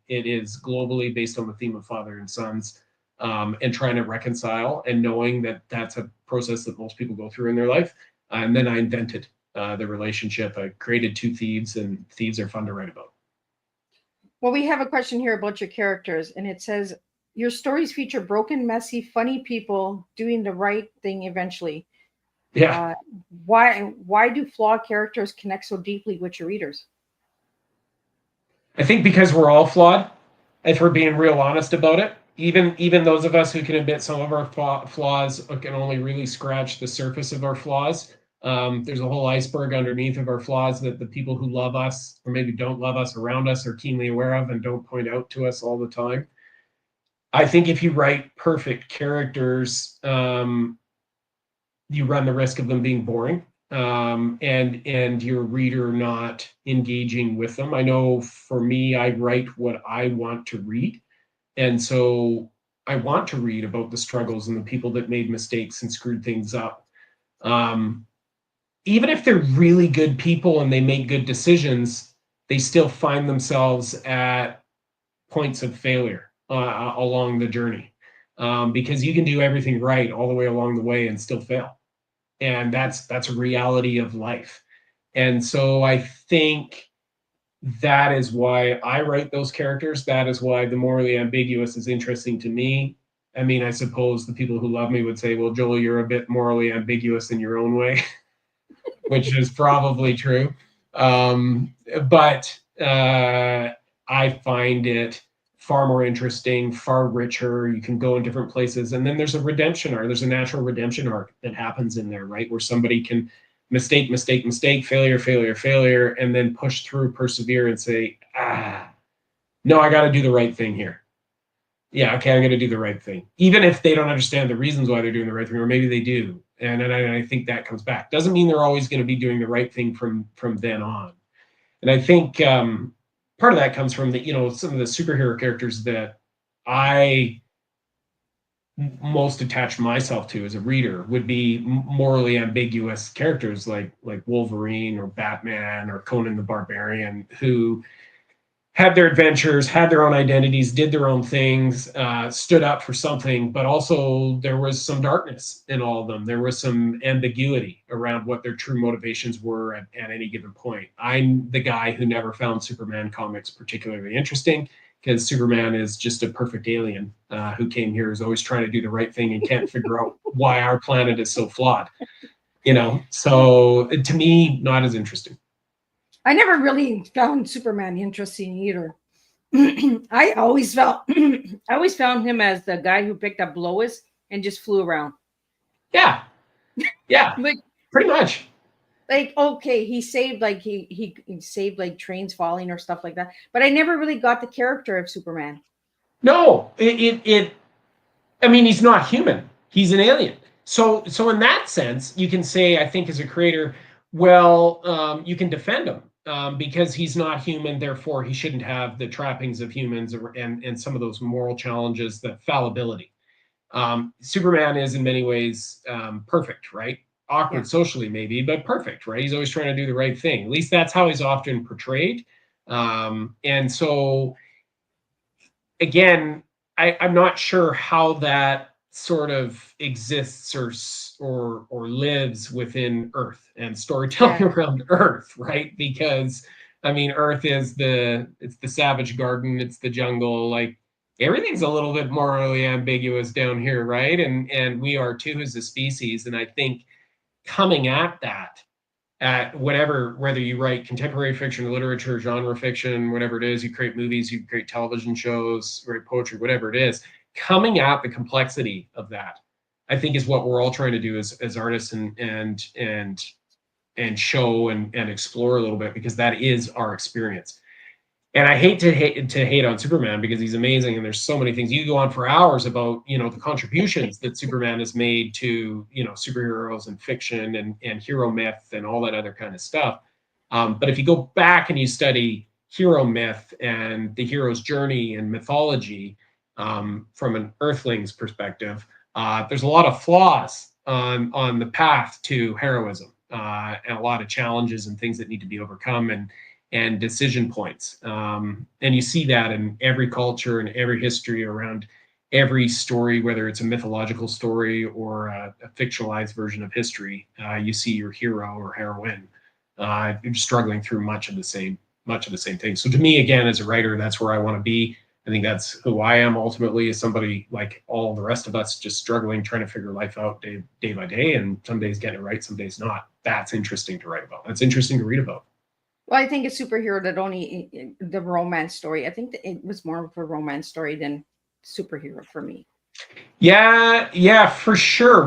It is globally based on the theme of father and sons, and trying to reconcile, and knowing that that's a process that most people go through in their life. And then I invented the relationship. I created two thieves, and thieves are fun to write about. Well, we have a question here about your characters, and it says, your stories feature broken, messy, funny people doing the right thing eventually. Yeah. Why do flawed characters connect so deeply with your readers? I think because we're all flawed, if we're being real honest about it. Even those of us who can admit some of our flaws can only really scratch the surface of our flaws. There's a whole iceberg underneath of our flaws that the people who love us or maybe don't love us around us are keenly aware of and don't point out to us all the time. I think if you write perfect characters, you run the risk of them being boring, and your reader not engaging with them. I know for me, I write what I want to read, and so I want to read about the struggles and the people that made mistakes and screwed things up. Even if they're really good people and they make good decisions, they still find themselves at points of failure along the journey, because you can do everything right all the way along the way and still fail. and that's a reality of life. And so I think that is why I write those characters. That is why the morally ambiguous is interesting to me. I mean, I suppose the people who love me would say, well, Joel, you're a bit morally ambiguous in your own way, which is probably true. But I find it far more interesting, far richer. You can go in different places. And then there's a redemption arc. There's a natural redemption arc that happens in there, right? Where somebody can mistake, failure, and then push through, persevere, and say, no, I got to do the right thing here. Yeah, okay, I'm going to do the right thing. Even if they don't understand the reasons why they're doing the right thing, or maybe they do. And I think that comes back. Doesn't mean they're always going to be doing the right thing from then on. And I think part of that comes from some of the superhero characters that I most attach myself to as a reader would be morally ambiguous characters like Wolverine or Batman or Conan the Barbarian, who had their adventures, had their own identities, did their own things, stood up for something, but also there was some darkness in all of them. There was some ambiguity around what their true motivations were at any given point. I'm the guy who never found Superman comics particularly interesting, because Superman is just a perfect alien who came here, is always trying to do the right thing and can't figure out why our planet is so flawed. So to me, not as interesting. I never really found Superman interesting either. I always found him as the guy who picked up Lois and just flew around. Yeah, like, pretty much. Like, okay, he saved he saved like trains falling or stuff like that, but I never really got the character of Superman. No, I mean, he's not human. He's an alien. So in that sense, you can say, I think as a creator, well, you can defend him. Because he's not human, therefore he shouldn't have the trappings of humans and some of those moral challenges, the fallibility. Superman is in many ways perfect, right? Awkward socially maybe, but perfect, right? He's always trying to do the right thing. At least that's how he's often portrayed. And so, again, I'm not sure how that sort of exists or lives within Earth and storytelling around Earth, right? Because I mean, Earth is it's the savage garden, it's the jungle, like everything's a little bit morally ambiguous down here, right? And we are too as a species. And I think coming at that, at whether you write contemporary fiction, literature, genre fiction, whatever it is, you create movies, you create television shows, write poetry, whatever it is, coming at the complexity of that, I think, is what we're all trying to do as artists and show and explore a little bit, because that is our experience. And I hate to hate on Superman, because he's amazing and there's so many things. You go on for hours about the contributions that Superman has made to superheroes and fiction and hero myth and all that other kind of stuff. But if you go back and you study hero myth and the hero's journey and mythology from an Earthling's perspective, there's a lot of flaws on the path to heroism, and a lot of challenges and things that need to be overcome and decision points. And you see that in every culture and every history around every story, whether it's a mythological story or a fictionalized version of history. You see your hero or heroine struggling through much of the same things. So to me, again, as a writer, that's where I want to be. I think that's who I am ultimately, as somebody like all the rest of us, just struggling, trying to figure life out day by day, and some days getting it right, some days not. That's interesting to write about. That's interesting to read about. Well, I think a superhero that only the romance story. I think that it was more of a romance story than superhero for me. Yeah, for sure.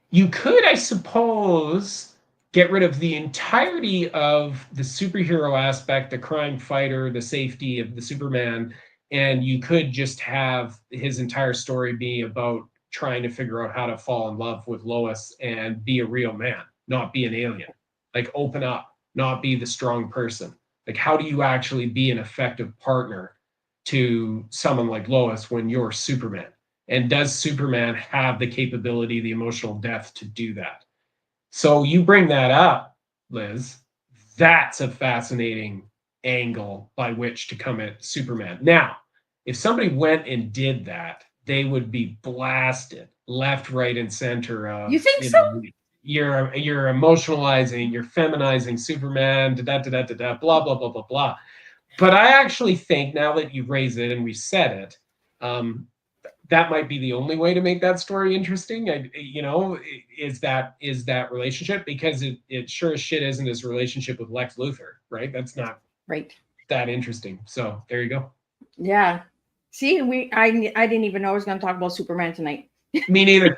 You could, I suppose, get rid of the entirety of the superhero aspect, the crime fighter, the safety of the Superman, and you could just have his entire story be about trying to figure out how to fall in love with Lois and be a real man, not be an alien. Like, open up, not be the strong person. Like, how do you actually be an effective partner to someone like Lois when you're Superman? And does Superman have the capability, the emotional depth to do that? So you bring that up, Liz, that's a fascinating angle by which to come at Superman. Now, if somebody went and did that, they would be blasted left, right, and center of, You think so? You're emotionalizing, you're feminizing Superman, da da da da da, blah blah blah blah blah. But I actually think, now that you raise it and we said it, that might be the only way to make that story interesting. Is that relationship, because it sure as shit isn't his relationship with Lex Luthor, right? That's not right that interesting. So there you go. Yeah. See, I didn't even know I was going to talk about Superman tonight. Me neither.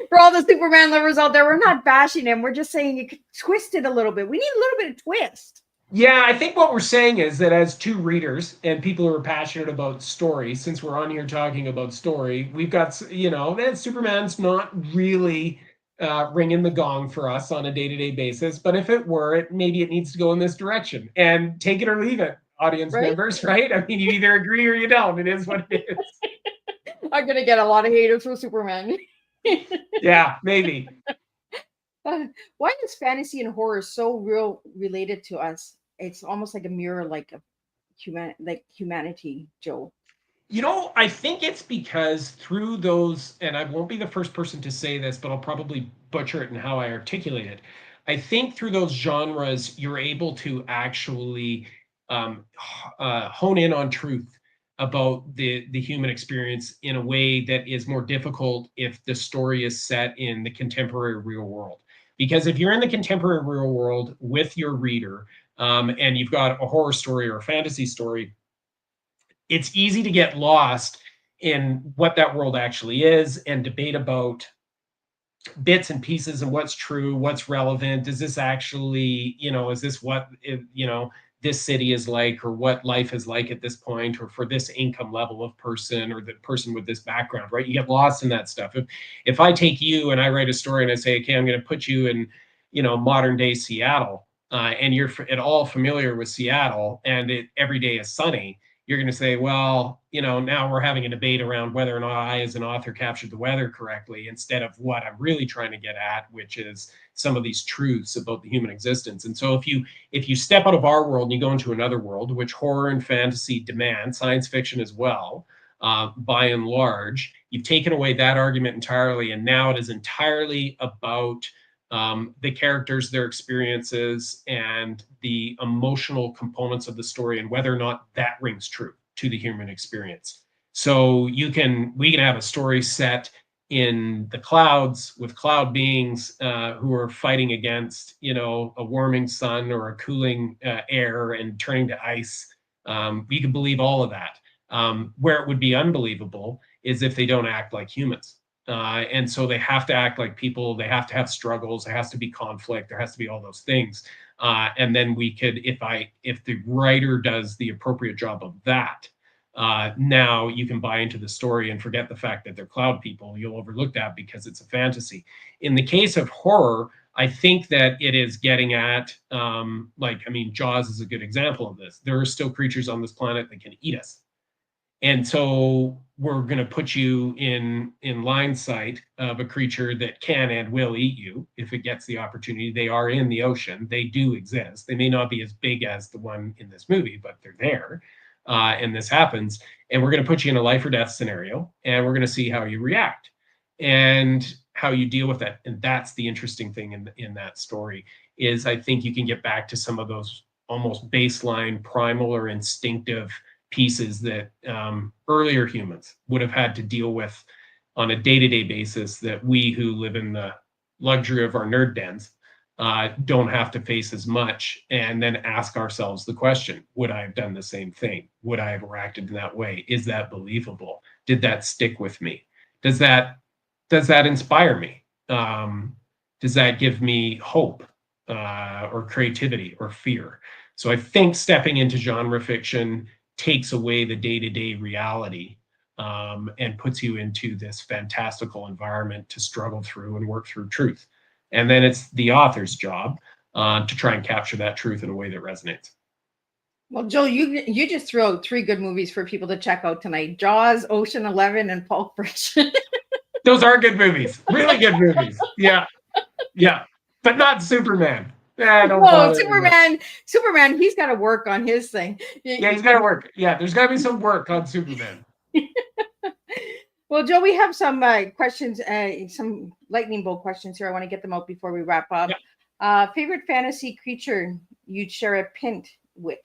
For all the Superman lovers out there, we're not bashing him. We're just saying you could twist it a little bit. We need a little bit of twist. Yeah, I think what we're saying is that as two readers and people who are passionate about story, since we're on here talking about story, we've got, that Superman's not really ringing the gong for us on a day-to-day basis. But if it were, maybe it needs to go in this direction. And take it or leave it, audience members, right? I mean, you either agree or you don't. It is what it is. I'm going to get a lot of haters for Superman. Yeah, maybe. Why is fantasy and horror so related to us? It's almost like a mirror, like humanity, Joe. I think it's because through those, and I won't be the first person to say this, but I'll probably butcher it in how I articulate it. I think through those genres, you're able to actually hone in on truth about the human experience in a way that is more difficult if the story is set in the contemporary real world. Because if you're in the contemporary real world with your reader, and you've got a horror story or a fantasy story, it's easy to get lost in what that world actually is and debate about bits and pieces and what's true, what's relevant. Is this actually, is this what, this city is like, or what life is like at this point, or for this income level of person, or the person with this background, right? You get lost in that stuff. If I take you and I write a story and I say, okay, I'm going to put you in, modern day Seattle, and you're at all familiar with Seattle, and every day is sunny, you're going to say, well, now we're having a debate around whether or not I, as an author, captured the weather correctly, instead of what I'm really trying to get at, which is some of these truths about the human existence. And so if you step out of our world and you go into another world, which horror and fantasy demand, science fiction as well, by and large, you've taken away that argument entirely, and now it is entirely about the characters, their experiences, and the emotional components of the story, and whether or not that rings true to the human experience. So we can have a story set in the clouds with cloud beings who are fighting against, a warming sun or a cooling air and turning to ice. We can believe all of that. Where it would be unbelievable is if they don't act like humans. And so they have to act like people. They have to have struggles. There has to be conflict. There has to be all those things. And then we could, if the writer does the appropriate job of that, now you can buy into the story and forget the fact that they're cloud people. You'll overlook that because it's a fantasy. In the case of horror, I think that it is getting at, Jaws is a good example of this. There are still creatures on this planet that can eat us. And so we're going to put you in line sight of a creature that can and will eat you if it gets the opportunity. They are in the ocean. They do exist. They may not be as big as the one in this movie, but they're there. And this happens. And we're going to put you in a life or death scenario, and we're going to see how you react and how you deal with that. And that's the interesting thing in that story, is I think you can get back to some of those almost baseline, primal, or instinctive pieces that earlier humans would have had to deal with on a day-to-day basis, that we who live in the luxury of our nerd dens don't have to face as much, and then ask ourselves the question, would I have done the same thing? Would I have reacted in that way? Is that believable? Did that stick with me? Does that inspire me? Does that give me hope or creativity or fear? So I think stepping into genre fiction takes away the day-to-day reality and puts you into this fantastical environment to struggle through and work through truth. And then it's the author's job to try and capture that truth in a way that resonates. Well, Joel, you just threw out 3 good movies for people to check out tonight: Jaws, Ocean 11, and Pulp Fiction. Those are good movies, really good movies. Yeah, but not Superman. No, Superman, he's got to work on his thing. Yeah, he's got to work. Yeah, there's got to be some work on Superman. Well, Joe, we have some questions, some lightning bolt questions here. I want to get them out before we wrap up. Favorite fantasy creature you'd share a pint with?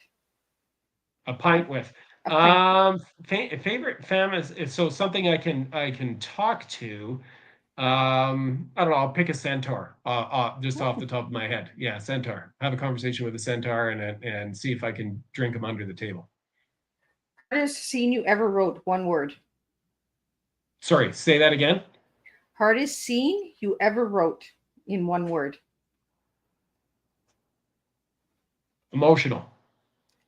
A pint with. A pint. Favorite famous is so something I can talk to. I don't know. I'll pick a centaur. Just off the top of my head. Yeah, centaur. Have a conversation with a centaur and see if I can drink him under the table. Hardest scene you ever wrote? One word. Sorry, say that again. Hardest scene you ever wrote in one word. Emotional.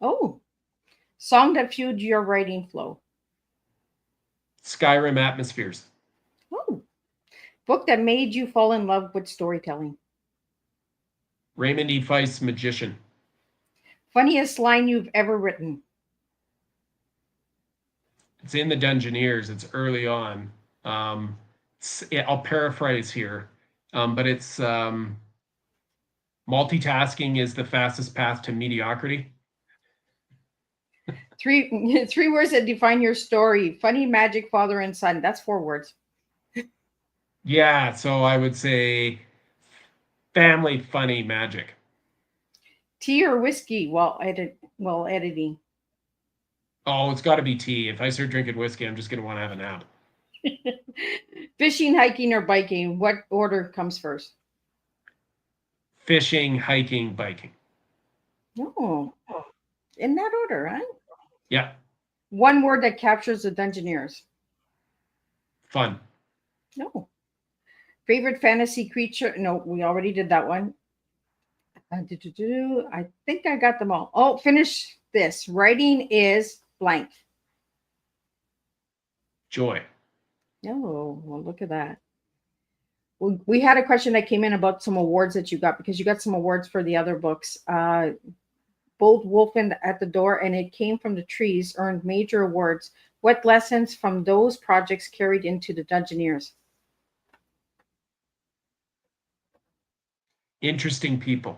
Oh, song that fueled your writing flow. Skyrim Atmospheres. Oh, book that made you fall in love with storytelling. Raymond E. Feist's Magician. Funniest line you've ever written. It's in The Dungeoneers. It's early on. I'll paraphrase here, but it's multitasking is the fastest path to mediocrity. Three words that define your story. Funny, magic, father, and son. That's 4 words. Yeah, so I would say family, funny, magic. Tea or whiskey while editing. Oh, it's got to be tea. If I start drinking whiskey, I'm just going to want to have a nap. Fishing, hiking, or biking. What order comes first? Fishing, hiking, biking. Oh, in that order, huh? Yeah. One word that captures the Dungeoneers. Fun. No. Favorite fantasy creature? No, we already did that one. I think I got them all. Oh, finish this. Writing is blank. Joy. Oh, well, look at that. We had a question that came in about some awards that you got, because you got some awards for the other books. Bold Wolf at the Door and It Came from the Trees earned major awards. What lessons from those projects carried into the Dungeoneers? Interesting people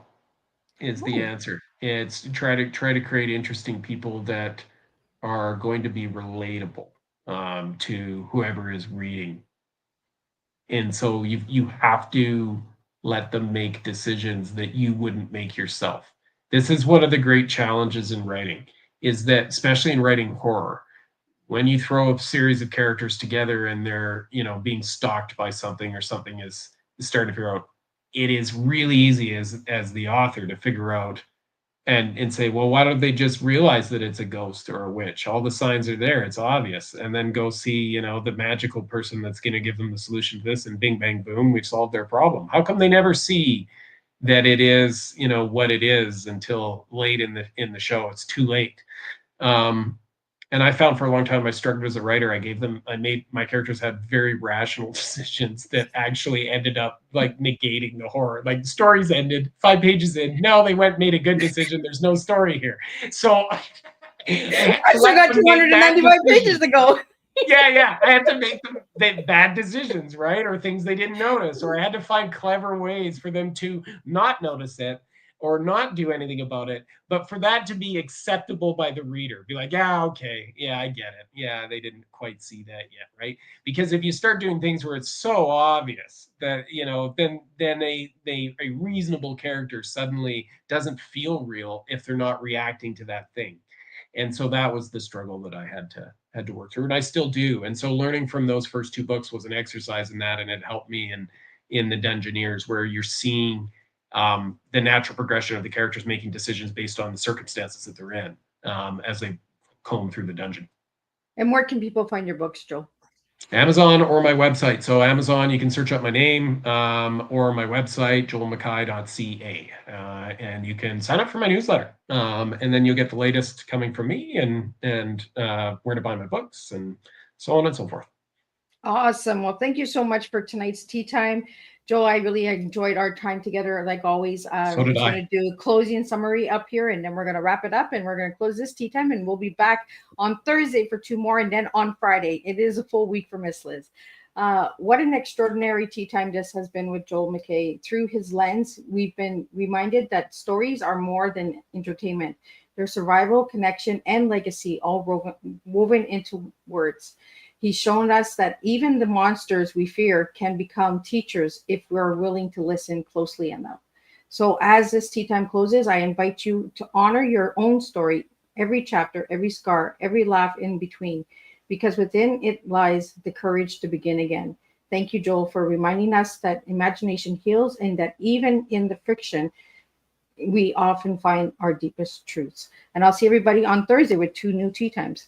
is the answer. It's try to create interesting people that are going to be relatable to whoever is reading. And so you have to let them make decisions that you wouldn't make yourself. This is one of the great challenges in writing, is that especially in writing horror, when you throw a series of characters together and they're, being stalked by something, or something is starting to figure out, it is really easy as the author to figure out and say, well, why don't they just realize that it's a ghost or a witch? All the signs are there, it's obvious. And then go see, the magical person that's going to give them the solution to this, and bing, bang, boom, we've solved their problem. How come they never see that it is, what it is until late in the show? It's too late. And I found for a long time I struggled as a writer. I made my characters had very rational decisions that actually ended up like negating the horror. Like, stories ended 5 pages in. No, they made a good decision. There's no story here. So I still got 295 pages to go. Yeah. I had to make them bad decisions, right? Or things they didn't notice. Or I had to find clever ways for them to not notice it or not do anything about it, but for that to be acceptable by the reader. Be like, yeah, okay, yeah, I get it. Yeah, they didn't quite see that yet, right? Because if you start doing things where it's so obvious that, then a reasonable character suddenly doesn't feel real if they're not reacting to that thing. And so that was the struggle that I had to work through, and I still do. And so learning from those first 2 books was an exercise in that, and it helped me in the Dungeoneers, where you're seeing the natural progression of the characters making decisions based on the circumstances that they're in as they comb through the dungeon. And where can people find your books, Joel? Amazon or my website. So Amazon, you can search up my name, or my website, joelmckay.ca, and you can sign up for my newsletter, and then you'll get the latest coming from me, and where to buy my books, and so on and so forth. Awesome. Well, thank you so much for tonight's tea time. Joel, I really enjoyed our time together, like always. So did I. We're going to do a closing summary up here, and then we're going to wrap it up, and we're going to close this tea time, and we'll be back on Thursday for 2 more, and then on Friday. It is a full week for Miss Liz. What an extraordinary tea time this has been with Joel McKay. Through his lens, we've been reminded that stories are more than entertainment. their survival, connection, and legacy all woven into words. He's shown us that even the monsters we fear can become teachers if we're willing to listen closely enough. So as this tea time closes, I invite you to honor your own story, every chapter, every scar, every laugh in between, because within it lies the courage to begin again. Thank you, Joel, for reminding us that imagination heals and that even in the fiction, we often find our deepest truths. And I'll see everybody on Thursday with 2 new tea times.